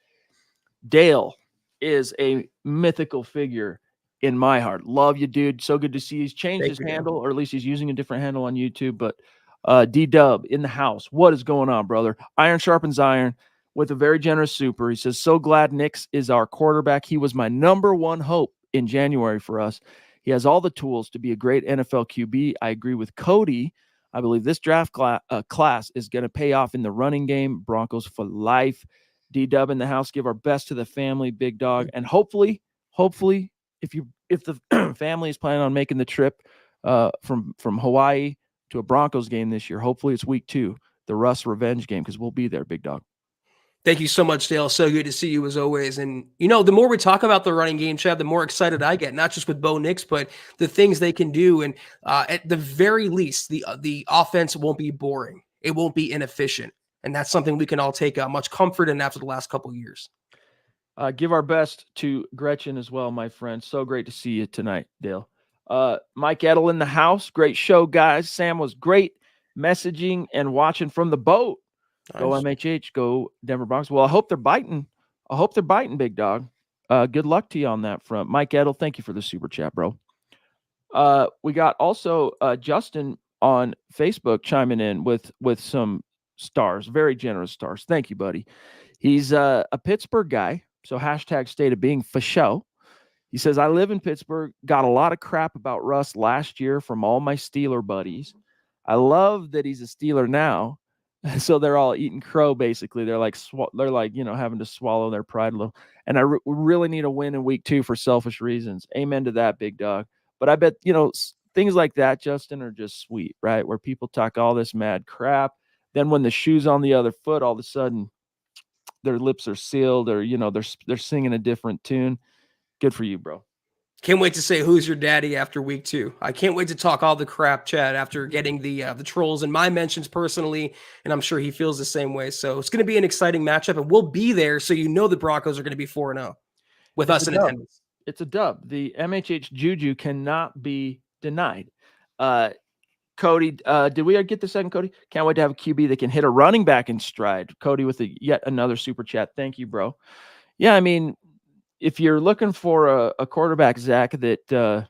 Speaker 1: Dale is a mythical figure in my heart. Love you, dude. So good to see you. He's changed his handle, or at least he's using a different handle on YouTube. But D-Dub in the house. What is going on, brother? Iron sharpens iron. With a very generous super. He says, so glad Nix is our quarterback. He was my number one hope in January for us. He has all the tools to be a great NFL QB. I agree with Cody. I believe this draft class is going to pay off in the running game. Broncos for life. D-Dub in the house. Give our best to the family, big dog. And hopefully, if the family is planning on making the trip from Hawaii to a Broncos game this year, hopefully it's week 2, the Russ revenge game, because we'll be there, big dog.
Speaker 2: Thank you so much, Dale. So good to see you as always. And, the more we talk about the running game, Chad, the more excited I get, not just with Bo Nix, but the things they can do. And at the very least, the offense won't be boring. It won't be inefficient. And that's something we can all take much comfort in after the last couple of years.
Speaker 1: Give our best to Gretchen as well, my friend. So great to see you tonight, Dale. Mike Edel in the house. Great show, guys. Sam was great messaging and watching from the boat. Nice. Go MHH, go Denver Broncos. Well, I hope they're biting. Big dog. Good luck to you on that front. Mike Edel, thank you for the super chat, bro. We got also Justin on Facebook chiming in with some stars, very generous stars. Thank you, buddy. He's a Pittsburgh guy, So hashtag state of being for show. He says, I live in Pittsburgh, got a lot of crap about Russ last year from all my Steeler buddies. I love that he's a Steeler now. So they're all eating crow, basically. They're like, having to swallow their pride a little. And I really need a win in week 2 for selfish reasons. Amen to that, big dog. But I bet, things like that, Justin, are just sweet, right? Where people talk all this mad crap. Then when the shoe's on the other foot, all of a sudden their lips are sealed, or, they're singing a different tune. Good for you, bro.
Speaker 2: Can't wait to say who's your daddy after week 2. I can't wait to talk all the crap, Chad, after getting the trolls and my mentions personally, and I'm sure he feels the same way. So it's going to be an exciting matchup, and we'll be there, so the Broncos are going to be 4-0 with us in attendance.
Speaker 1: It's a dub. The MHH juju cannot be denied. Cody, did we get the second, Cody? Can't wait to have a QB that can hit a running back in stride. Cody with yet another super chat. Thank you, bro. Yeah, I mean, if you're looking for a quarterback, Zach, that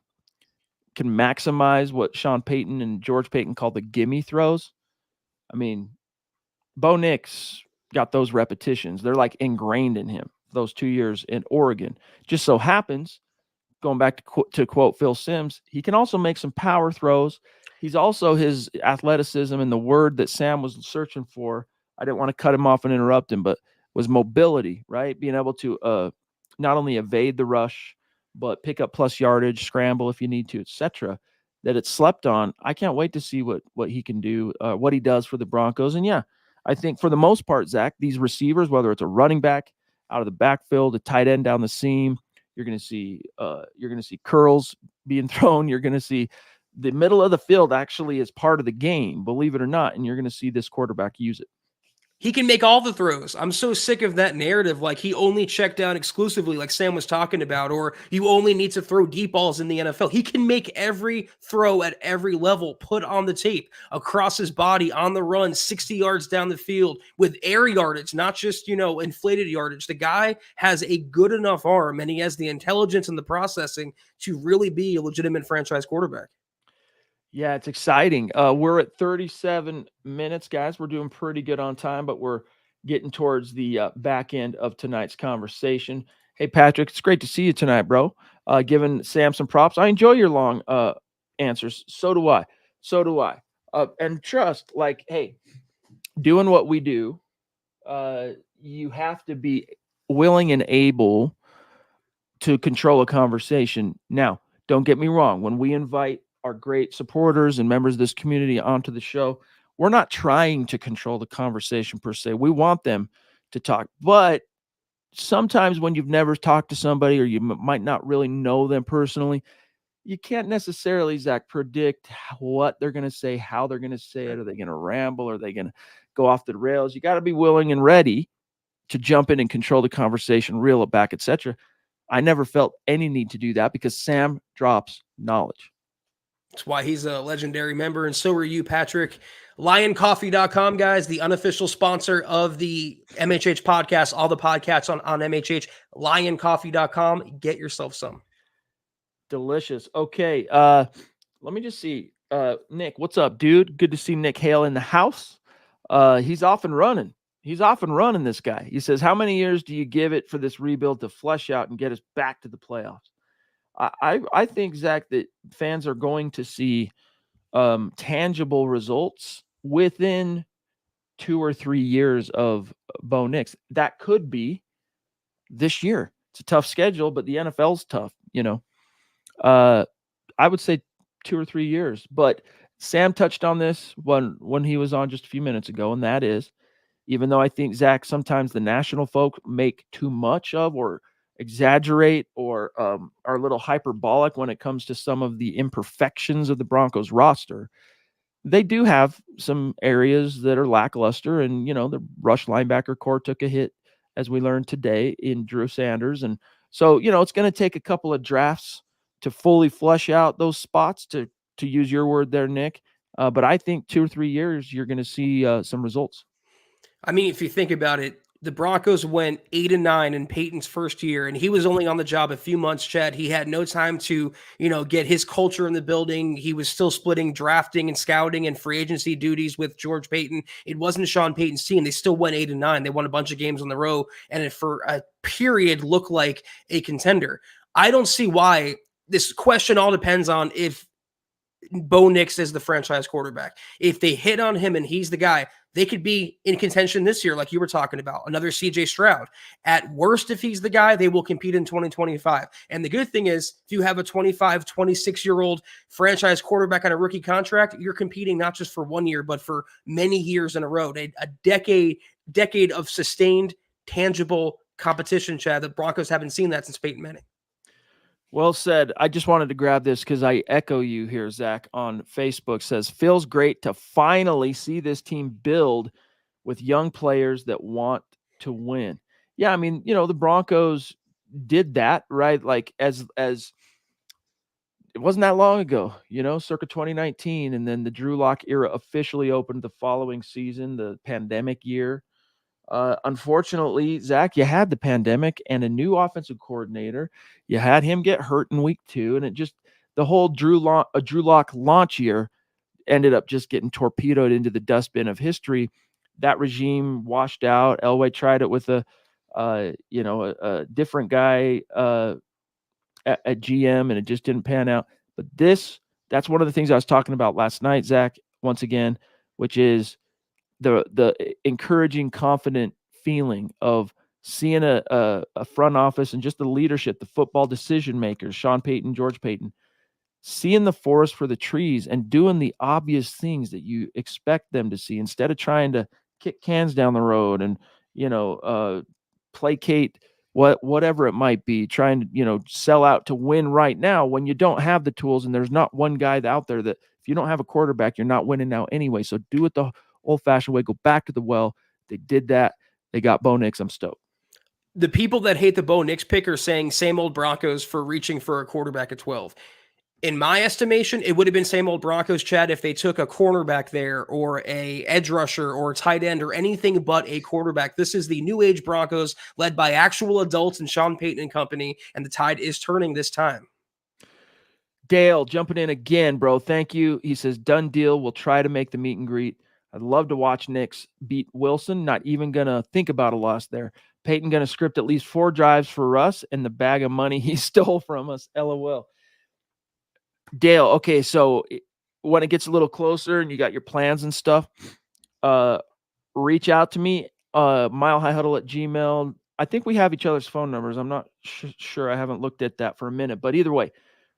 Speaker 1: can maximize what Sean Payton and George Payton call the gimme throws, I mean, Bo Nix got those repetitions. They're like ingrained in him, those 2 years in Oregon. Just so happens, going back to quote Phil Simms, he can also make some power throws. He's also, his athleticism, and the word that Sam was searching for, I didn't want to cut him off and interrupt him, but was mobility, right? Being able to not only evade the rush, but pick up plus yardage, scramble if you need to, etc. That it's slept on. I can't wait to see what he can do, what he does for the Broncos. And yeah, I think for the most part, Zach, these receivers, whether it's a running back out of the backfield, a tight end down the seam, you're going to see curls being thrown. You're going to see the middle of the field actually is part of the game, believe it or not, and you're going to see this quarterback use it.
Speaker 2: He can make all the throws. I'm so sick of that narrative. Like, he only checked down exclusively, like Sam was talking about, or you only need to throw deep balls in the NFL. He can make every throw at every level, put on the tape, across his body, on the run, 60 yards down the field with air yardage, not just, inflated yardage. The guy has a good enough arm, and he has the intelligence and the processing to really be a legitimate franchise quarterback.
Speaker 1: Yeah, it's exciting. We're at 37 minutes, guys. We're doing pretty good on time, but we're getting towards the back end of tonight's conversation. Hey, Patrick, it's great to see you tonight, bro. Giving Sam some props. I enjoy your long answers. So do I. And trust, like, hey, doing what we do, you have to be willing and able to control a conversation. Now, don't get me wrong. When we invite our great supporters and members of this community onto the show, we're not trying to control the conversation per se. We want them to talk. But sometimes when you've never talked to somebody, or you might not really know them personally, you can't necessarily, Zach, predict what they're going to say, how they're going to say it. Are they going to ramble? Are they going to go off the rails? You got to be willing and ready to jump in and control the conversation, reel it back, etc. I never felt any need to do that because Sam drops knowledge.
Speaker 2: That's why he's a legendary member, and so are you, Patrick. LionCoffee.com, guys, the unofficial sponsor of the MHH podcast, all the podcasts on MHH. LionCoffee.com. Get yourself some.
Speaker 1: Delicious. Okay, let me just see. Nick, what's up, dude? Good to see Nick Hale in the house. He's off and running. This guy. He says, how many years do you give it for this rebuild to flesh out and get us back to the playoffs? I think, Zach, that fans are going to see tangible results within 2 or 3 years of Bo Nix. That could be this year. It's a tough schedule, but the NFL's tough, I would say 2 or 3 years. But Sam touched on this when he was on just a few minutes ago, and that is, even though I think, Zach, sometimes the national folk make too much of or exaggerate or are a little hyperbolic when it comes to some of the imperfections of the Broncos roster, they do have some areas that are lackluster. And, the rush linebacker core took a hit, as we learned today, in Drew Sanders. And so, it's going to take a couple of drafts to fully flesh out those spots, to use your word there, Nick. But I think 2 or 3 years, you're going to see some results.
Speaker 2: I mean, if you think about it, the Broncos went 8-9 in Peyton's first year, and he was only on the job a few months, Chad. He had no time to, get his culture in the building. He was still splitting drafting and scouting and free agency duties with George Payton. It wasn't Sean Payton's team. They still went 8-9. They won a bunch of games on the row, and it for a period looked like a contender. I don't see why. This question all depends on if Bo Nix is the franchise quarterback. If they hit on him and he's the guy, they could be in contention this year, like you were talking about, another CJ Stroud. At worst, if he's the guy, they will compete in 2025. And the good thing is, if you have a 25, 26-year-old franchise quarterback on a rookie contract, you're competing not just for 1 year, but for many years in a row. A decade of sustained, tangible competition, Chad. The Broncos haven't seen that since Peyton Manning.
Speaker 1: Well said. I just wanted to grab this because I echo you here, Zach, on Facebook. Says, feels great to finally see this team build with young players that want to win. Yeah, I mean, the Broncos did that, right? Like as it wasn't that long ago, circa 2019. And then the Drew Lock era officially opened the following season, the pandemic year. Unfortunately, Zach, you had the pandemic and a new offensive coordinator. You had him get hurt in week 2, and it just the whole Drew Lock launch year ended up just getting torpedoed into the dustbin of history. That regime washed out. Elway tried it with a different guy at GM, and it just didn't pan out. But that's one of the things I was talking about last night, Zach, once again, which is the encouraging, confident feeling of seeing a front office and just the leadership, the football decision makers, Sean Payton, George Payton, seeing the forest for the trees and doing the obvious things that you expect them to see instead of trying to kick cans down the road and, placate whatever it might be, trying to, sell out to win right now when you don't have the tools and there's not one guy out there that if you don't have a quarterback, you're not winning now anyway. So do it the old-fashioned way. Go back to the well. They did that. They got Bo Nix. I'm stoked.
Speaker 2: The people that hate the Bo Nix pick are saying same old Broncos for reaching for a quarterback at 12. In my estimation, it would have been same old Broncos, Chad, if they took a cornerback there or a edge rusher or a tight end or anything but a quarterback. This is the new age Broncos led by actual adults and Sean Payton and company, and the tide is turning this time.
Speaker 1: Dale jumping in again, bro. Thank you. He says, done deal. We'll try to make the meet and greet. I'd love to watch Nix beat Wilson. Not even going to think about a loss there. Peyton going to script at least 4 drives for Russ and the bag of money he stole from us. LOL. Dale, okay, so when it gets a little closer and you got your plans and stuff, reach out to me, milehighhuddle@gmail. I think we have each other's phone numbers. I'm not sure. I haven't looked at that for a minute. But either way,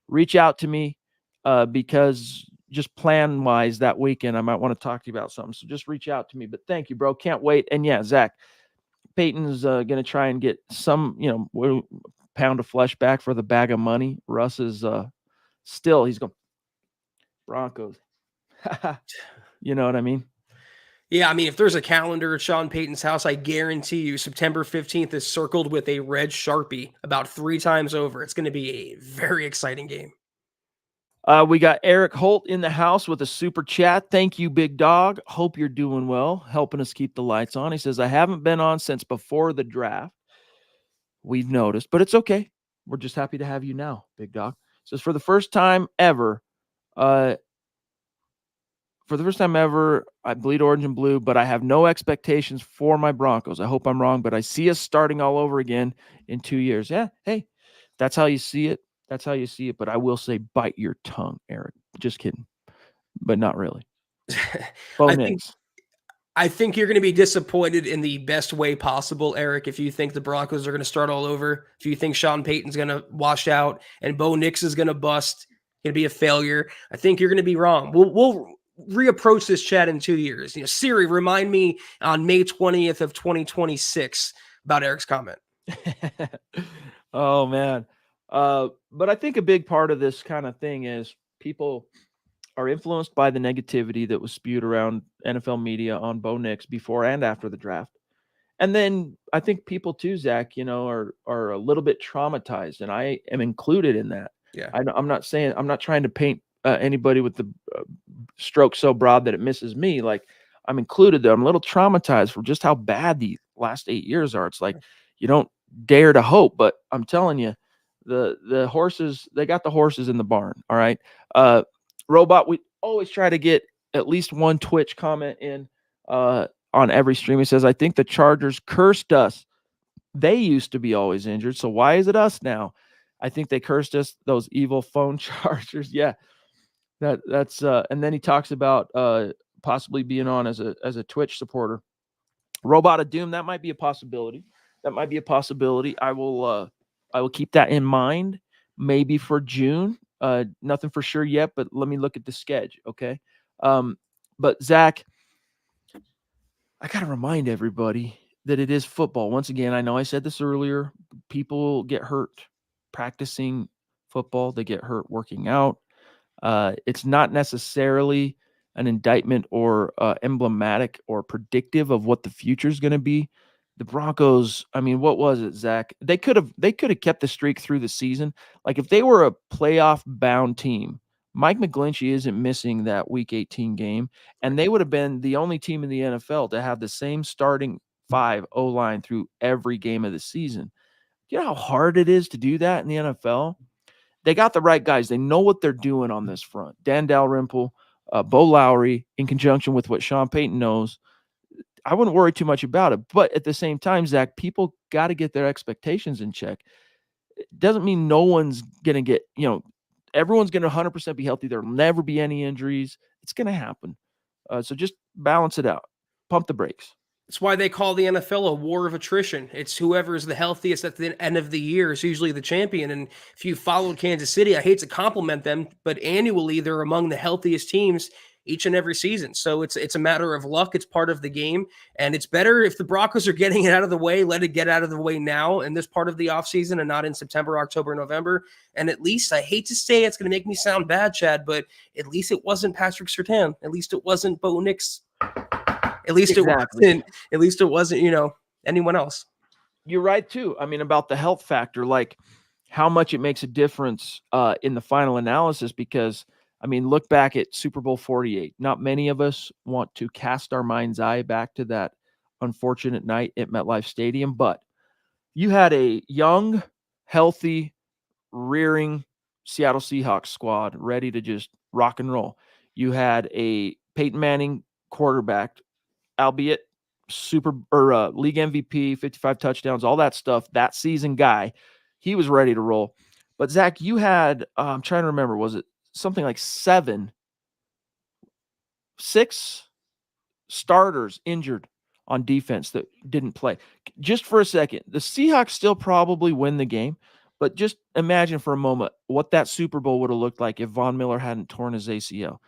Speaker 1: reach out to me because just plan-wise that weekend, I might want to talk to you about something. So just reach out to me. But thank you, bro. Can't wait. And yeah, Zach, Peyton's going to try and get some, pound of flesh back for the bag of money. Russ is still, he's going, Broncos. You know what I mean?
Speaker 2: Yeah, I mean, if there's a calendar at Sean Payton's house, I guarantee you September 15th is circled with a red Sharpie about 3 times over. It's going to be a very exciting game.
Speaker 1: We got Eric Holt in the house with a super chat. Thank you, big dog. Hope you're doing well, helping us keep the lights on. He says, I haven't been on since before the draft. We've noticed, but it's okay. We're just happy to have you now, big dog. He says, for the first time ever, I bleed orange and blue, but I have no expectations for my Broncos. I hope I'm wrong, but I see us starting all over again in 2 years. Yeah, hey, that's how you see it. That's how you see it. But I will say, bite your tongue, Eric. Just kidding, but not really. Bo Nix.
Speaker 2: I think you're going to be disappointed in the best way possible, Eric, if you think the Broncos are going to start all over, if you think Sean Payton's going to wash out and Bo Nix is going to bust, going to be a failure. I think you're going to be wrong. We'll reapproach this chat in 2 years. Siri, remind me on May 20th of 2026 about Eric's comment.
Speaker 1: Oh, man. But I think a big part of this kind of thing is people are influenced by the negativity that was spewed around NFL media on Bo Nix before and after the draft. And then I think people too, Zach, are a little bit traumatized, and I am included in that.
Speaker 2: Yeah.
Speaker 1: I'm not trying to paint anybody with the stroke so broad that it misses me. Like, I'm included there. I'm a little traumatized for just how bad the last 8 years are. It's like you don't dare to hope, but I'm telling you, the horses, they got the horses in the barn. All right. Robot, we always try to get at least one Twitch comment in on every stream. He says, I think the Chargers cursed us. They used to be always injured. So why is it us now? I think they cursed us, those evil phone chargers. Yeah. That's and then he talks about possibly being on as a Twitch supporter. Robot of Doom, that might be a possibility. That might be a possibility. I will keep that in mind. Maybe for June. Nothing for sure yet, but let me look at the schedule. Okay. But Zach, I gotta remind everybody that it is football. Once again, I know I said this earlier. People get hurt practicing football. They get hurt working out. It's not necessarily an indictment or emblematic or predictive of what the future is going to be. The Broncos, I mean, what was it, Zach? They could have kept the streak through the season. Like if they were a playoff bound team, Mike McGlinchey isn't missing that Week 18 game, and they would have been the only team in the NFL to have the same starting 5 O-line through every game of the season. You know how hard it is to do that in the NFL? They got the right guys. They know what they're doing on this front. Dan Dalrymple, Bo Lowry, in conjunction with what Sean Payton knows. I wouldn't worry too much about it. But at the same time, Zach, people got to get their expectations in check. It doesn't mean no one's going to get, everyone's going to 100% be healthy. There'll never be any injuries. It's going to happen. So just balance it out. Pump the brakes.
Speaker 2: It's why they call the NFL a war of attrition. It's whoever is the healthiest at the end of the year is usually the champion. And if you followed Kansas City, I hate to compliment them, but annually they're among the healthiest teams each and every season. So it's a matter of luck. It's part of the game. And it's better if the Broncos are getting it out of the way, let it get out of the way now in this part of the offseason and not in September, October, November. And at least, I hate to say it's going to make me sound bad, Chad, but at least it wasn't Patrick Surtain. At least it wasn't Bo Nix. At least exactly. It wasn't, anyone else.
Speaker 1: You're right too. I mean, about the health factor, like how much it makes a difference in the final analysis, because I mean, look back at Super Bowl 48. Not many of us want to cast our mind's eye back to that unfortunate night at MetLife Stadium, but you had a young, healthy, rearing Seattle Seahawks squad ready to just rock and roll. You had a Peyton Manning quarterback, albeit league MVP, 55 touchdowns, all that stuff, that season guy. He was ready to roll. But Zach, you had, I'm trying to remember, was it something like 6 starters injured on defense that didn't play? Just for a second, the Seahawks still probably win the game, but just imagine for a moment what that Super Bowl would have looked like if Von Miller hadn't torn his ACL,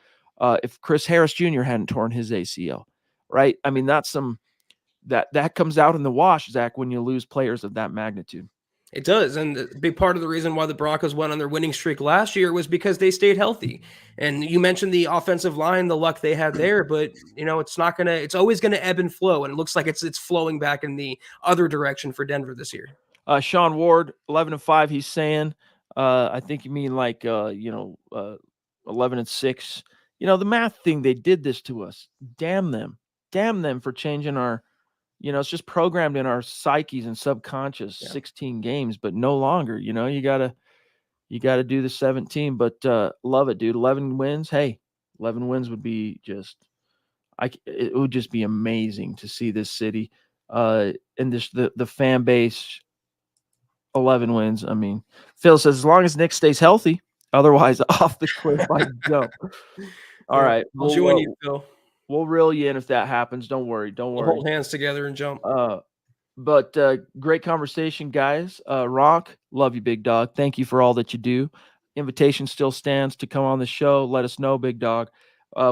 Speaker 1: if Chris Harris Jr. hadn't torn his ACL, right? I mean, that's that comes out in the wash, Zach, when you lose players of that magnitude.
Speaker 2: It does. And a big part of the reason why the Broncos went on their winning streak last year was because they stayed healthy. And you mentioned the offensive line, the luck they had there, but it's always going to ebb and flow. And it looks like it's flowing back in the other direction for Denver this year.
Speaker 1: Sean Ward, 11-5, he's saying, I think you mean like, 11-6, the math thing, they did this to us. Damn them for changing our, it's just programmed in our psyches and subconscious, 16 games, but no longer, you gotta do the 17, but love it, dude. 11 wins. Hey, 11 wins would be just, it would just be amazing to see this city, and the fan base. 11 wins. I mean, Phil says, as long as Nick stays healthy, otherwise off the cliff I jump. All right.
Speaker 2: I'll join you, Phil.
Speaker 1: We'll reel you in if that happens. Don't worry.
Speaker 2: We'll hold hands together and jump.
Speaker 1: But great conversation, guys. Ronk, love you, big dog. Thank you for all that you do. Invitation still stands to come on the show. Let us know, big dog.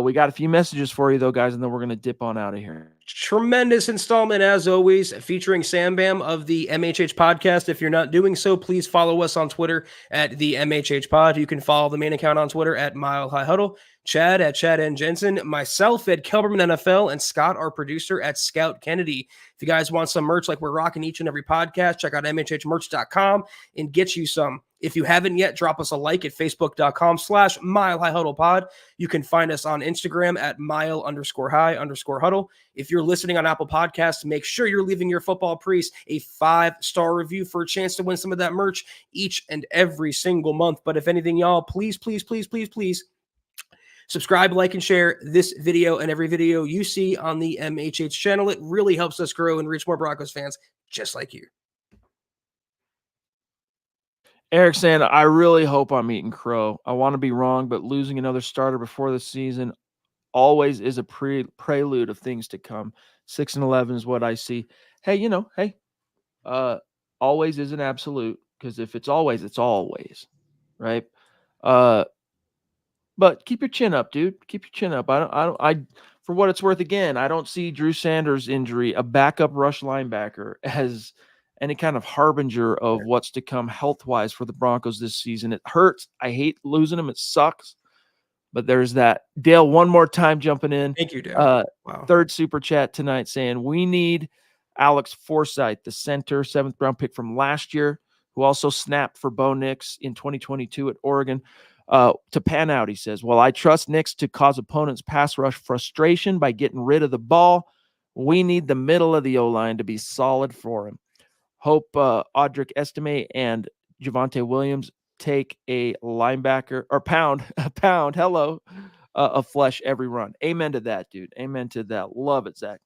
Speaker 1: We got a few messages for you, though, guys, and then we're going to dip on out of here.
Speaker 2: Tremendous installment, as always, featuring S.A.M.B.M of the MHH podcast. If you're not doing so, please follow us on Twitter at the MHH pod. You can follow the main account on Twitter at Mile High Huddle, Chad at Chad and Jensen, myself at Kelberman NFL, and Scott, our producer, at Scout Kennedy. If you guys want some merch like we're rocking each and every podcast, check out MHHmerch.com and get you some. If you haven't yet, drop us a like at facebook.com/milehighhuddlepod. You can find us on Instagram at mile_high_huddle. If you're listening on Apple Podcasts, make sure you're leaving your football priest a 5-star review for a chance to win some of that merch each and every single month. But if anything, y'all, please subscribe, like, and share this video and every video you see on the MHH channel. It really helps us grow and reach more Broncos fans just like you.
Speaker 1: Eric saying, I really hope I'm eating crow. I want to be wrong, but losing another starter before the season always is a prelude of things to come. 6-11 is what I see. Hey, always is an absolute, because if it's always, right? But keep your chin up, dude. Keep your chin up. For what it's worth, again, I don't see Drew Sanders' injury, a backup rush linebacker, as any kind of harbinger of what's to come health-wise for the Broncos this season. It hurts. I hate losing them. It sucks. But there's that. Dale, one more time jumping in.
Speaker 2: Thank you, Dale.
Speaker 1: Wow. Third super chat tonight saying, we need Alex Forsythe, the center, 7th-round pick from last year, who also snapped for Bo Nix in 2022 at Oregon, to pan out, he says. Well, I trust Nix to cause opponents' pass rush frustration by getting rid of the ball. We need the middle of the O-line to be solid for him. Hope Audric Estime and Javonte Williams take a linebacker or pound of flesh every run. Amen to that, dude. Amen to that. Love it, Zach.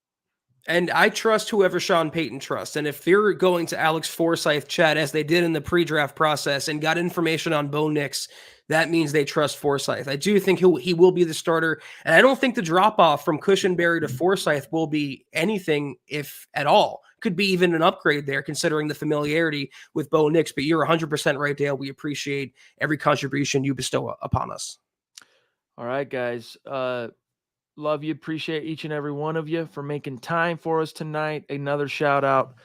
Speaker 2: And I trust whoever Sean Payton trusts. And if they're going to Alex Forsythe chat, as they did in the pre-draft process, and got information on Bo Nix, that means they trust Forsythe. I do think he will be the starter. And I don't think the drop-off from Cushenberry to Forsythe will be anything, if at all. Could be even an upgrade there, considering the familiarity with Bo Nix. But you're 100% right, Dale. We appreciate every contribution you bestow upon us.
Speaker 1: All right, guys. Love you. Appreciate each and every one of you for making time for us tonight. Another shout out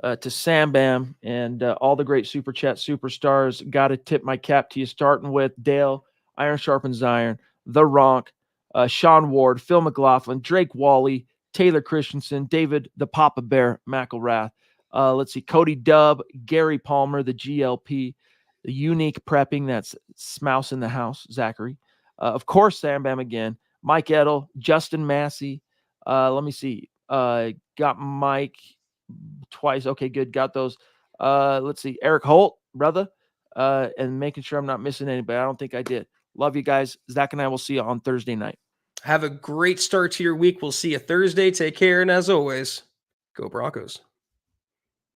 Speaker 1: to S.A.M.B.M. and all the great Super Chat superstars. Got to tip my cap to you, starting with Dale, Iron Sharpens Iron, The Ronk, Sean Ward, Phil McLaughlin, Drake Wally, Taylor Christensen, David the Papa Bear McElrath. Let's see, Cody Dubb, Gary Palmer, the GLP, the Unique Prepping, that's Smouse in the House, Zachary. Of course, S.A.M.B.M. again. Mike Edel, Justin Massey. Let me see. Got Mike twice. Okay, good. Got those. Let's see. Eric Holt, brother. And making sure I'm not missing anybody. I don't think I did. Love you guys. Zach and I will see you on Thursday night.
Speaker 2: Have a great start to your week. We'll see you Thursday. Take care. And as always, go Broncos.